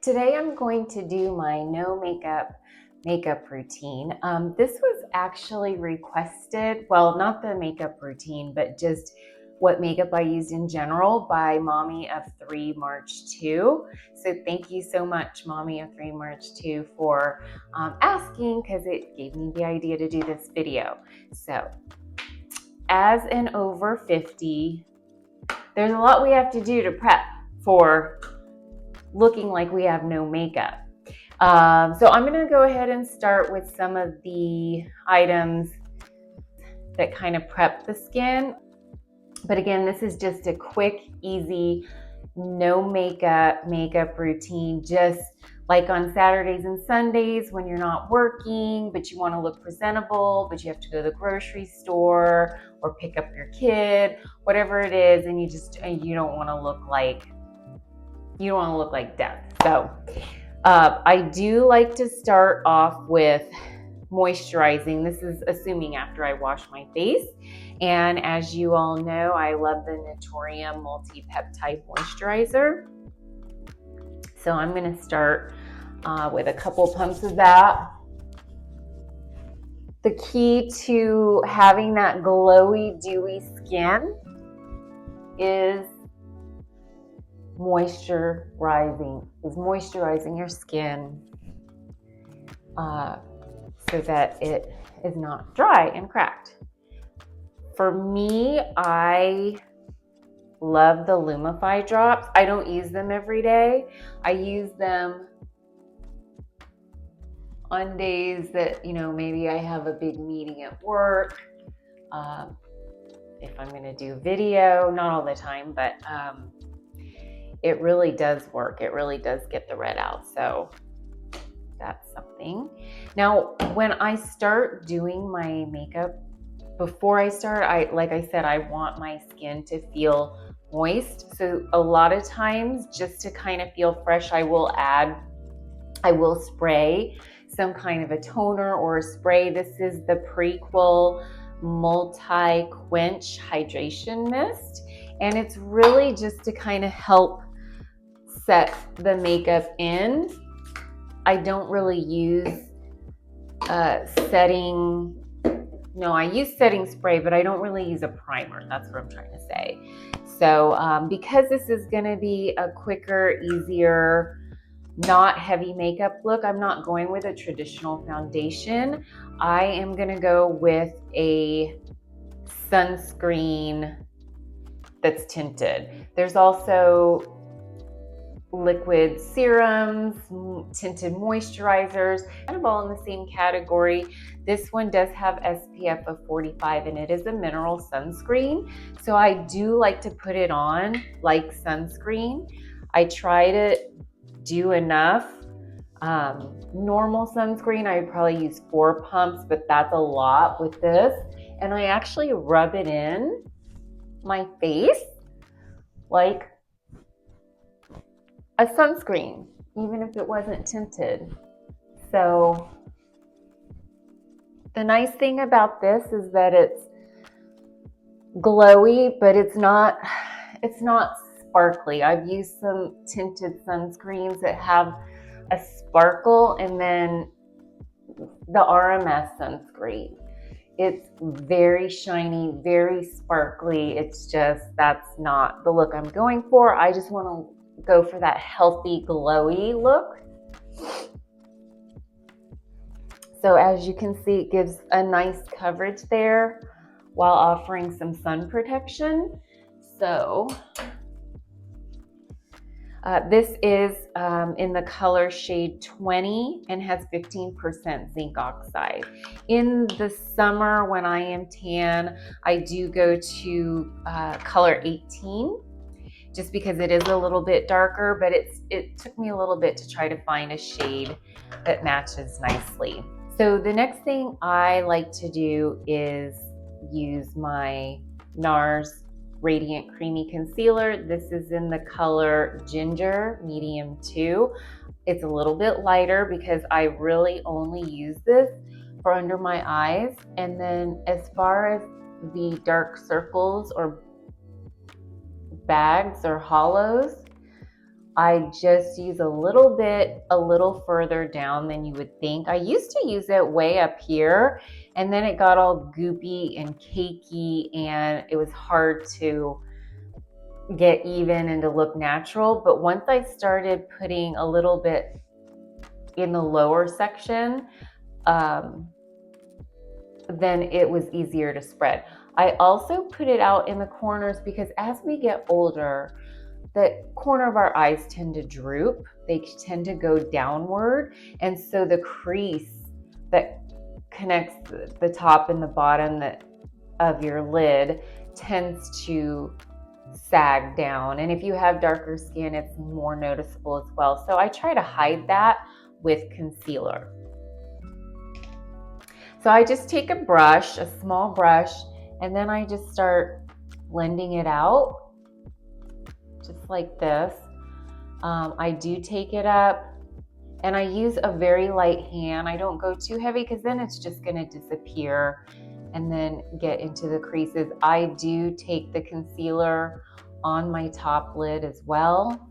Today I'm going to do my no makeup routine. This was actually requested, well, not the makeup routine, but just what makeup I used in general by Mommy of 3 March 2. So thank you so much, Mommy of 3 March 2, for asking, because it gave me the idea to do this video. So as an over 50, there's a lot we have to do to prep for looking like we have no makeup. So I'm going to go ahead and start with some of the items that kind of prep the skin. But again, this is just a quick, easy, no makeup routine, just like on Saturdays and Sundays when you're not working, but you want to look presentable, but you have to go to the grocery store or pick up your kid, whatever it is, and you don't want to look like death. So I do like to start off with moisturizing. This is assuming after I wash my face. And as you all know, I love the Naturium multi-peptide moisturizer. So I'm going to start with a couple pumps of that. The key to having that glowy, dewy skin is moisturizing your skin so that it is not dry and cracked. For me, I love the Lumify drops. I don't use them every day. I use them on days that, maybe I have a big meeting at work. If I'm going to do video, not all the time, but it really does work. It really does get the red out. So that's something. Now, when I start doing my makeup, before I start, like I said, I want my skin to feel moist. So a lot of times, just to kind of feel fresh, I will spray some kind of a toner or a spray. This is the Prequel Multi-Quench Hydration Mist. And it's really just to kind of help set the makeup in. I don't really use I use setting spray, but I don't really use a primer. That's what I'm trying to say. So because this is going to be a quicker, easier, not heavy makeup look, I'm not going with a traditional foundation. I am going to go with a sunscreen that's tinted. There's also liquid serums, tinted moisturizers, kind of all in the same category. This one does have SPF of 45 and it is a mineral sunscreen. So I do like to put it on like sunscreen. I try to do enough. Normal sunscreen, I would probably use 4 pumps, but that's a lot with this. And I actually rub it in my face like a sunscreen, even if it wasn't tinted. So the nice thing about this is that it's glowy, but it's not sparkly. I've used some tinted sunscreens that have a sparkle, and then the RMS sunscreen. It's very shiny, very sparkly. It's just, that's not the look I'm going for. I just want to go for that healthy, glowy look. So as you can see, it gives a nice coverage there while offering some sun protection. So this is in the color shade 20 and has 15% zinc oxide. In the summer when I am tan, I do go to color 18. Just because it is a little bit darker, but it took me a little bit to try to find a shade that matches nicely. So the next thing I like to do is use my NARS Radiant Creamy Concealer. This is in the color Ginger, medium 2. It's a little bit lighter because I really only use this for under my eyes. And then as far as the dark circles or bags or hollows, I just use a little bit, a little further down than you would think. I used to use it way up here, and then it got all goopy and cakey, and it was hard to get even and to look natural. But once I started putting a little bit in the lower section, then it was easier to spread. I also put it out in the corners because as we get older, the corner of our eyes tend to droop. They tend to go downward. And so the crease that connects the top and the bottom of your lid tends to sag down. And if you have darker skin, it's more noticeable as well. So I try to hide that with concealer. So I just take a brush, a small brush, and then I just start blending it out, just like this. I do take it up, and I use a very light hand. I don't go too heavy because then it's just going to disappear and then get into the creases. I do take the concealer on my top lid as well,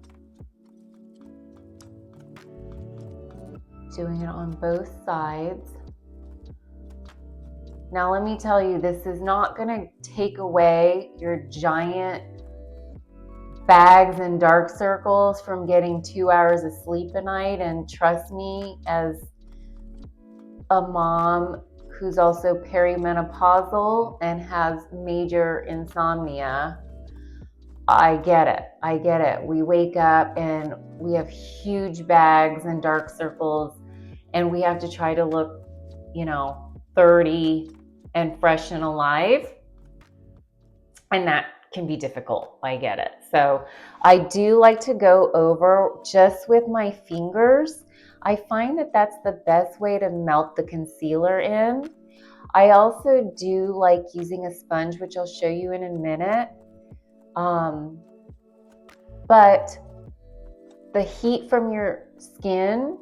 doing it on both sides. Now let me tell you, this is not going to take away your giant bags and dark circles from getting 2 hours of sleep a night. And trust me, as a mom who's also perimenopausal and has major insomnia, I get it. I get it. We wake up and we have huge bags and dark circles, and we have to try to look, 30 and fresh and alive. And that can be difficult. I get it. So I do like to go over just with my fingers. I find that that's the best way to melt the concealer in. I also do like using a sponge, which I'll show you in a minute. But the heat from your skin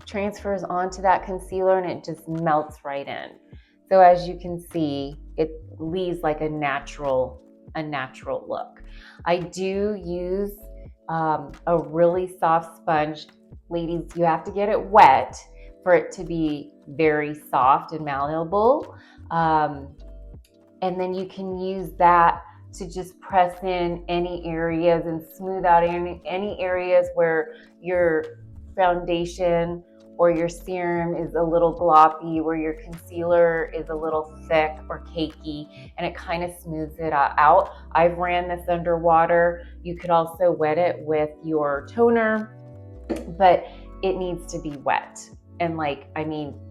transfers onto that concealer and it just melts right in. So as you can see, it leaves like a natural look. I do use a really soft sponge. Ladies, you have to get it wet for it to be very soft and malleable. And then you can use that to just press in any areas and smooth out any areas where your foundation or your serum is a little gloppy, where your concealer is a little thick or cakey, and it kind of smooths it out. I've ran this underwater. You could also wet it with your toner, but it needs to be wet. And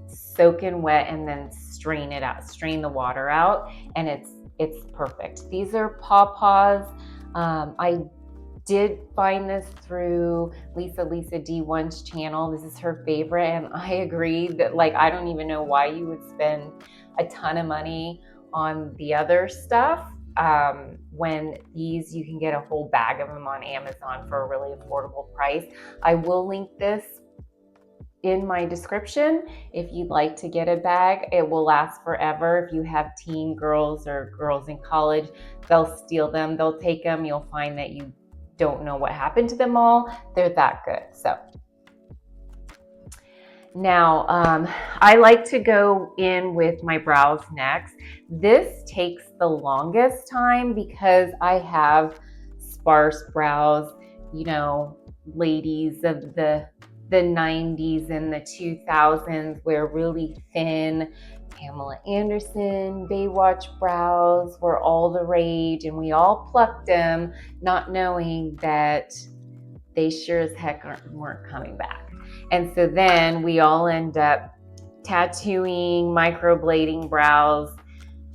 soak in wet and then strain it out, strain the water out, and it's perfect. These are pawpaws. I did find this through Lisa D1's channel. This is her favorite, and I agree that I don't even know why you would spend a ton of money on the other stuff when these, you can get a whole bag of them on Amazon for a really affordable price. I will link this in my description if you'd like to get a bag. It will last forever. If you have teen girls or girls in college, they'll steal them, they'll take them. You'll find that you don't know what happened to them all. They're that good. So now I like to go in with my brows next. This takes the longest time because I have sparse brows. Ladies of the 90s and the 2000s wear really thin Pamela Anderson Baywatch brows were all the rage, and we all plucked them not knowing that they sure as heck weren't coming back. And so then we all end up tattooing, microblading brows,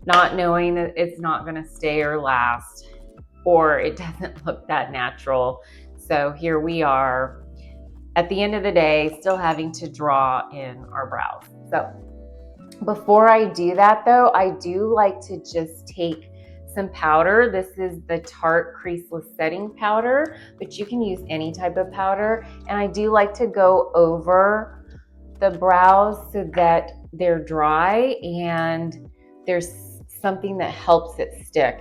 not knowing that it's not going to stay or last, or it doesn't look that natural. So here we are at the end of the day, still having to draw in our brows. So before I do that though, I do like to just take some powder. This is the Tarte Creaseless Setting Powder, but you can use any type of powder. And I do like to go over the brows so that they're dry and there's something that helps it stick.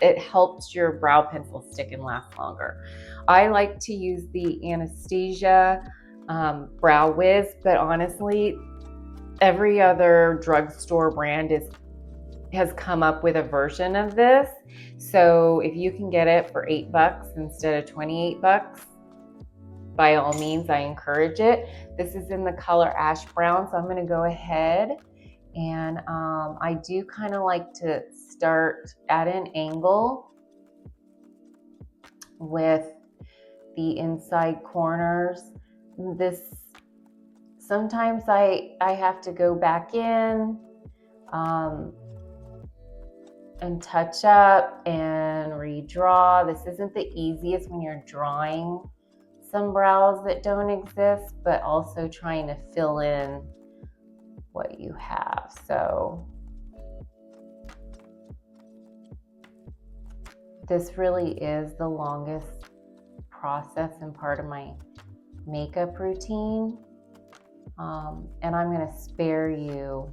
It helps your brow pencil stick and last longer. I like to use the Anastasia Brow Wiz, but honestly, every other drugstore brand has come up with a version of this. So if you can get it for $8 instead of $28, by all means, I encourage it. This is in the color ash brown, so I'm gonna go ahead and I do kind of like to start at an angle with the inside corners. Sometimes I have to go back in and touch up and redraw. This isn't the easiest when you're drawing some brows that don't exist, but also trying to fill in what you have. So this really is the longest process and part of my makeup routine. And I'm going to spare you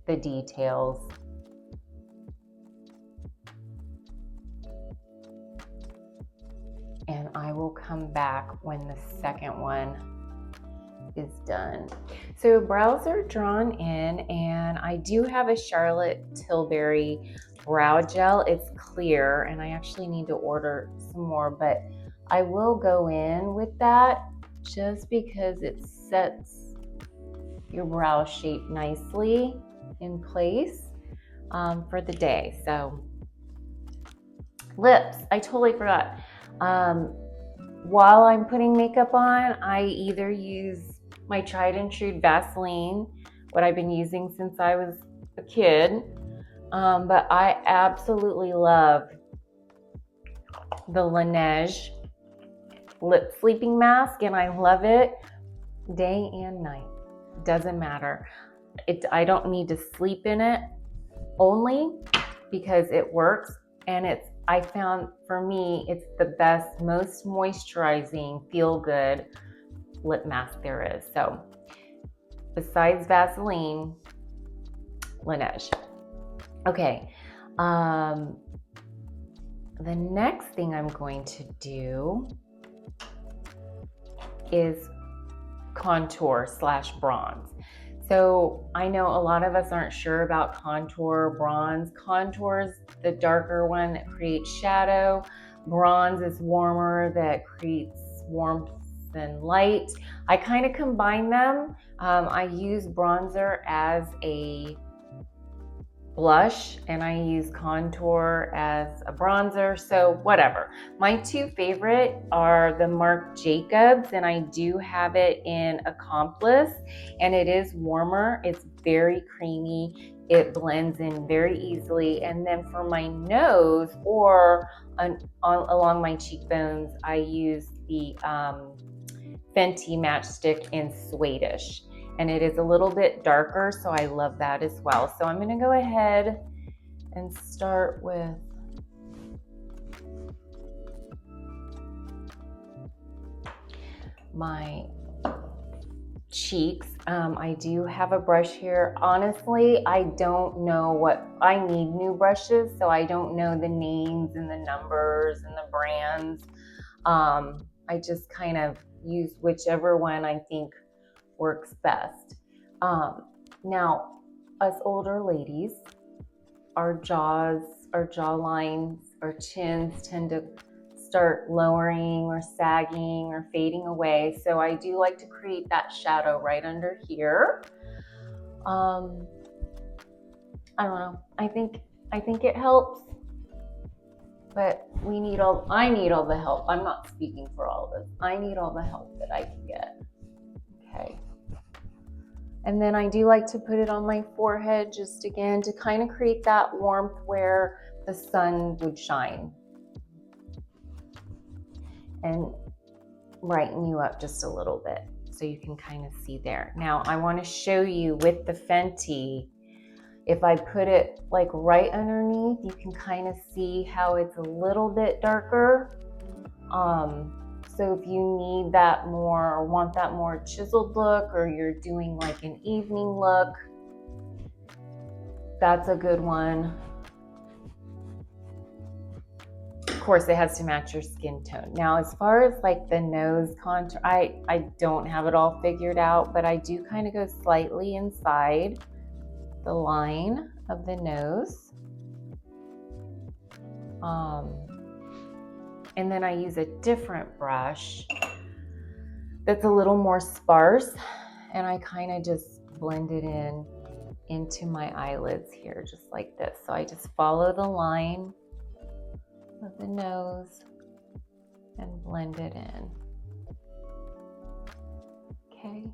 the details. And I will come back when the second one is done. So brows are drawn in, and I do have a Charlotte Tilbury brow gel. It's clear, and I actually need to order some more, but I will go in with that just because it sets your brow shape nicely in place for the day. So lips, I totally forgot. While I'm putting makeup on, I either use my tried and true Vaseline, what I've been using since I was a kid, but I absolutely love the Laneige lip sleeping mask, and I love it day and night. Doesn't matter. I don't need to sleep in it only because it works, and I found for me, it's the best, most moisturizing, feel good lip mask there is. So besides Vaseline, Laneige. Okay. The next thing I'm going to do is contour / bronze. So I know a lot of us aren't sure about contour, bronze. Contour is the darker one that creates shadow. Bronze is warmer, that creates warmth and light. I kind of combine them. I use bronzer as a blush, and I use contour as a bronzer, so whatever. My two favorite are the Marc Jacobs, and I do have it in Accomplice, and it is warmer. It's very creamy. It blends in very easily. And then for my nose or along my cheekbones, I use the Fenty Matchstick in Swedish. And it is a little bit darker, so I love that as well. So I'm gonna go ahead and start with my cheeks. I do have a brush here. Honestly, I don't know I need new brushes, so I don't know the names and the numbers and the brands. I just kind of use whichever one I think works best. Now, us older ladies, our jawlines, our chins tend to start lowering or sagging or fading away. So I do like to create that shadow right under here. I don't know. I think it helps, but I need all the help. I'm not speaking for all of us. I need all the help that I can get. Okay. And then I do like to put it on my forehead, just again to kind of create that warmth where the sun would shine and brighten you up just a little bit so you can kind of see there. Now I want to show you with the Fenty, if I put it like right underneath, you can kind of see how it's a little bit darker. So if you need that more or want that more chiseled look, or you're doing like an evening look, that's a good one. course, it has to match your skin tone. Now, as far as like the nose contour, I don't have it all figured out, but I do kind of go slightly inside the line of the nose. And then I use a different brush that's a little more sparse, and I kind of just blend it into my eyelids here, just like this. So I just follow the line of the nose and blend it in. Okay.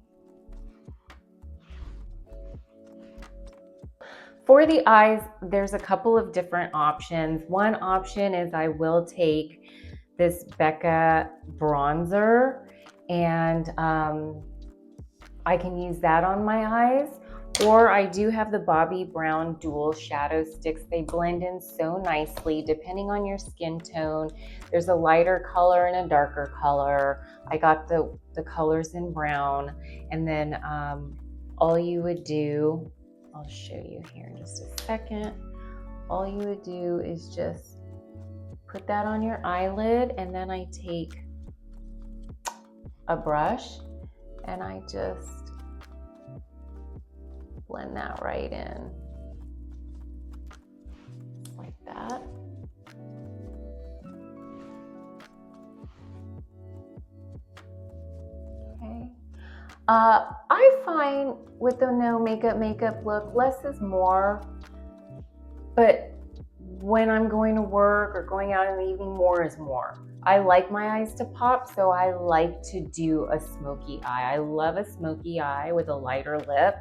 For the eyes, there's a couple of different options. One option is I will take this Becca bronzer and I can use that on my eyes, or I do have the Bobbi Brown dual shadow sticks. They blend in so nicely depending on your skin tone. There's a lighter color and a darker color. I got the colors in brown, and then all you would do, I'll show you here in just a second. All you would do is just put that on your eyelid, and then I take a brush and I just blend that right in, like that. Okay. I find with the no makeup look, less is more, but when I'm going to work or going out in the evening, more is more. I like my eyes to pop, so I like to do a smoky eye. I love a smoky eye with a lighter lip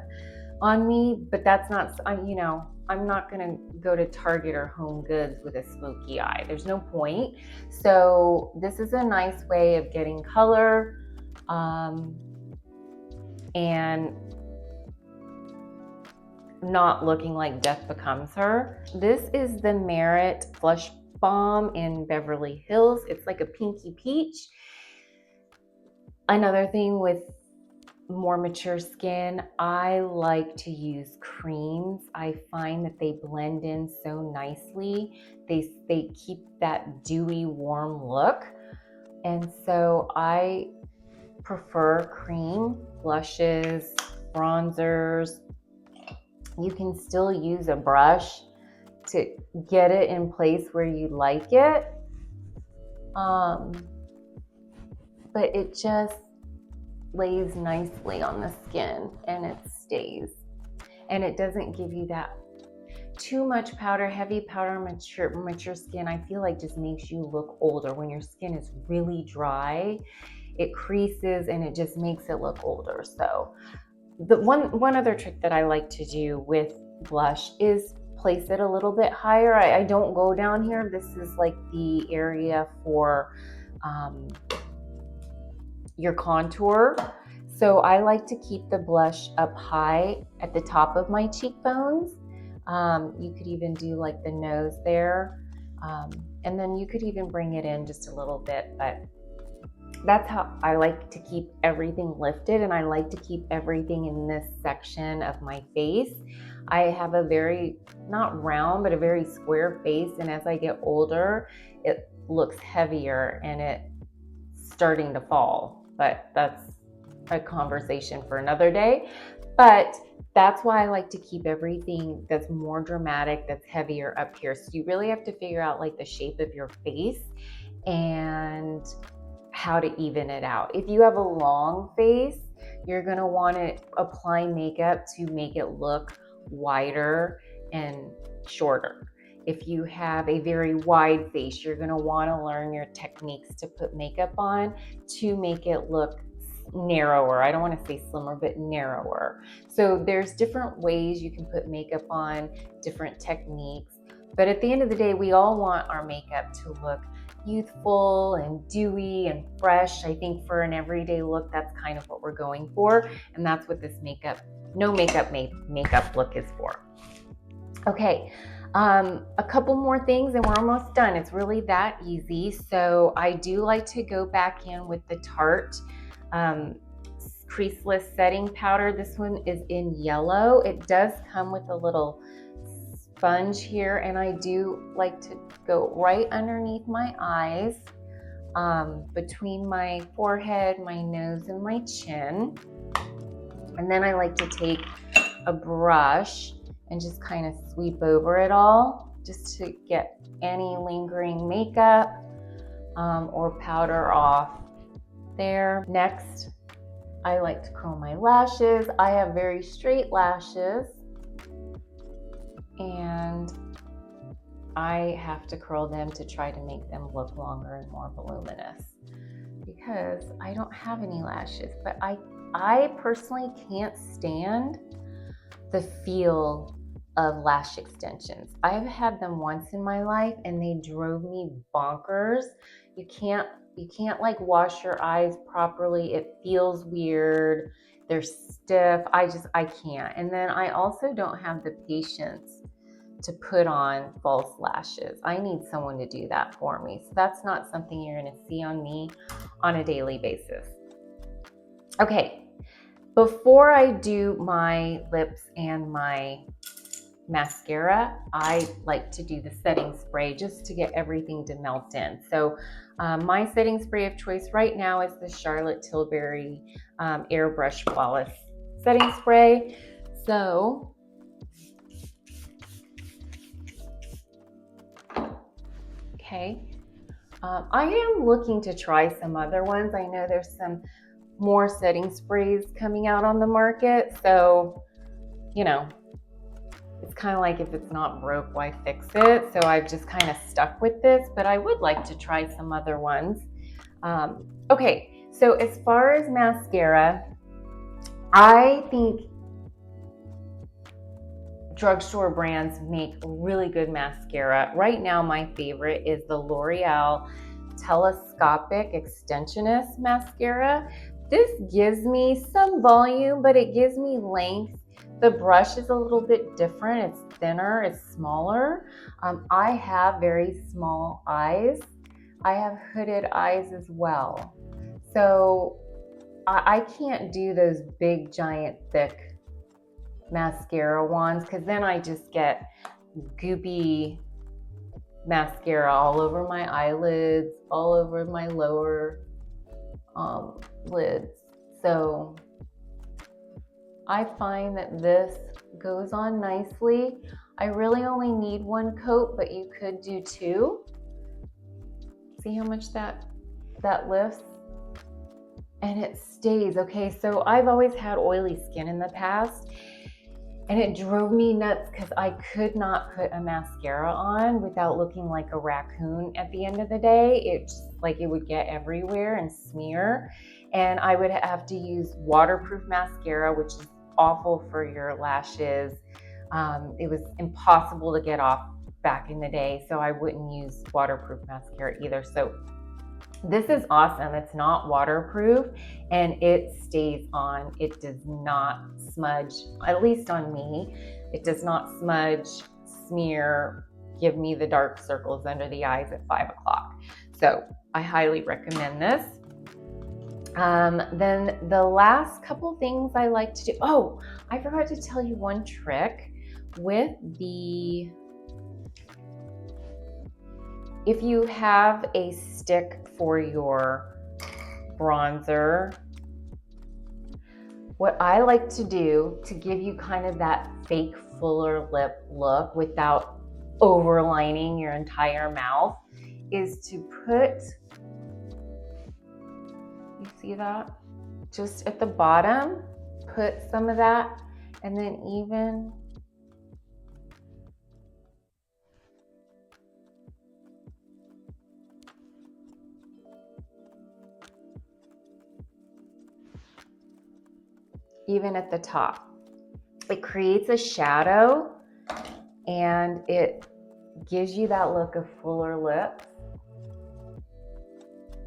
on me, but that's not, you know, I'm not gonna go to Target or Home Goods with a smoky eye. There's no point. So this is a nice way of getting color and not looking like death becomes her. This is the Merit Blush Balm in Beverly Hills. It's like a pinky peach. Another thing with more mature skin, I like to use creams. I find that they blend in so nicely. They keep that dewy, warm look. And so I prefer cream blushes, bronzers. You can still use a brush to get it in place where you like it. But it just lays nicely on the skin and it stays. And it doesn't give you that too much powder, heavy powder, mature skin. I feel like just makes you look older. When your skin is really dry, it creases and it just makes it look older. So the one other trick that I like to do with blush is place it a little bit higher. I don't go down here. This is like the area for your contour. So I like to keep the blush up high at the top of my cheekbones. You could even do like the nose there. And then you could even bring it in just a little bit, but that's how I like to keep everything lifted, and I like to keep everything in this section of my face. I have a very, not round, but a very square face, and as I get older, it looks heavier and it's starting to fall, but that's a conversation for another day. But that's why I like to keep everything that's more dramatic, that's heavier up here. So you really have to figure out like the shape of your face and how to even it out. If you have a long face, you're gonna wanna apply makeup to make it look wider and shorter. If you have a very wide face, you're gonna wanna learn your techniques to put makeup on to make it look narrower. I don't wanna say slimmer, but narrower. So there's different ways you can put makeup on, different techniques. But at the end of the day, we all want our makeup to look youthful and dewy and fresh. I think for an everyday look, that's kind of what we're going for. And that's what this no makeup look is for. Okay, a couple more things and we're almost done. It's really that easy. So I do like to go back in with the Tarte creaseless setting powder. This one is in yellow. It does come with a little sponge here, and I do like to go right underneath my eyes, between my forehead, my nose, and my chin. And then I like to take a brush and just kind of sweep over it all, just to get any lingering makeup or powder off there. Next, I like to curl my lashes. I have very straight lashes, and I have to curl them to try to make them look longer and more voluminous because I don't have any lashes. But I personally can't stand the feel of lash extensions. I've had them once in my life and they drove me bonkers. You can't like wash your eyes properly. It feels weird. They're stiff. I can't. And then I also don't have the patience to put on false lashes. I need someone to do that for me. So that's not something you're going to see on me on a daily basis. Okay, before I do my lips and my mascara, I like to do the setting spray just to get everything to melt in. So my setting spray of choice right now is the Charlotte Tilbury Airbrush Flawless Setting Spray. So okay, I am looking to try some other ones. I know there's some more setting sprays coming out on the market. So, you know, it's kind of like if it's not broke, why fix it? So I've just kind of stuck with this, but I would like to try some other ones. Okay, so as far as mascara, I think drugstore brands make really good mascara. Right now, my favorite is the L'Oreal Telescopic Extensionist Mascara. This gives me some volume, but it gives me length. The brush is a little bit different. It's thinner, it's smaller. I have very small eyes. I have hooded eyes as well. So I can't do those big, giant, thick mascara wands because then I just get goopy mascara all over my eyelids, all over my lower lids. So I find that this goes on nicely. I really only need one coat, but you could do two. See how much that lifts? And it stays. Okay, so I've always had oily skin in the past, and it drove me nuts because I could not put a mascara on without looking like a raccoon at the end of the day. It's like it would get everywhere and smear. And I would have to use waterproof mascara, which is awful for your lashes. It was impossible to get off back in the day, so I wouldn't use waterproof mascara either. So this is awesome. It's not waterproof and it stays on. It does not smudge, at least on me. It does not smudge, smear, give me the dark circles under the eyes at 5 o'clock. So I highly recommend this. Then the last couple things I like to do. Oh, I forgot to tell you one trick with the, if you have a stick for your bronzer, what I like to do to give you kind of that fake fuller lip look without overlining your entire mouth is to put, you see that? Just at the bottom, put some of that, and then even at the top. It creates a shadow and it gives you that look of fuller lips.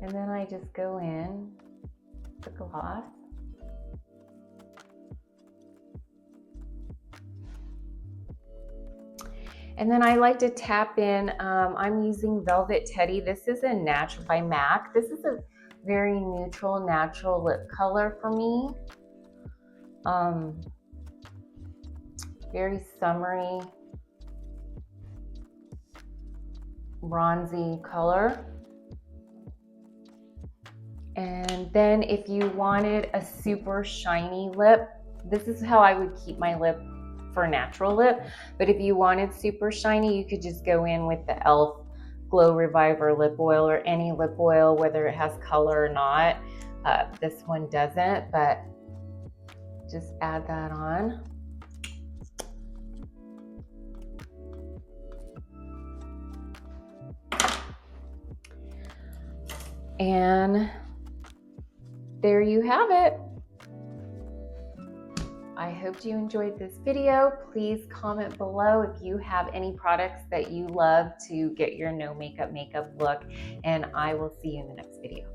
And then I just go in the gloss. And then I like to tap in, I'm using Velvet Teddy. This is a natural by MAC. This is a very neutral, natural lip color for me. Very summery. bronzy color. And then if you wanted a super shiny lip, this is how I would keep my lip for natural lip. But if you wanted super shiny, you could just go in with the e.l.f. Glow Reviver lip oil, or any lip oil, whether it has color or not. This one doesn't, but just add that on. And there you have it. I hope you enjoyed this video. Please comment below if you have any products that you love to get your no makeup look, and I will see you in the next video.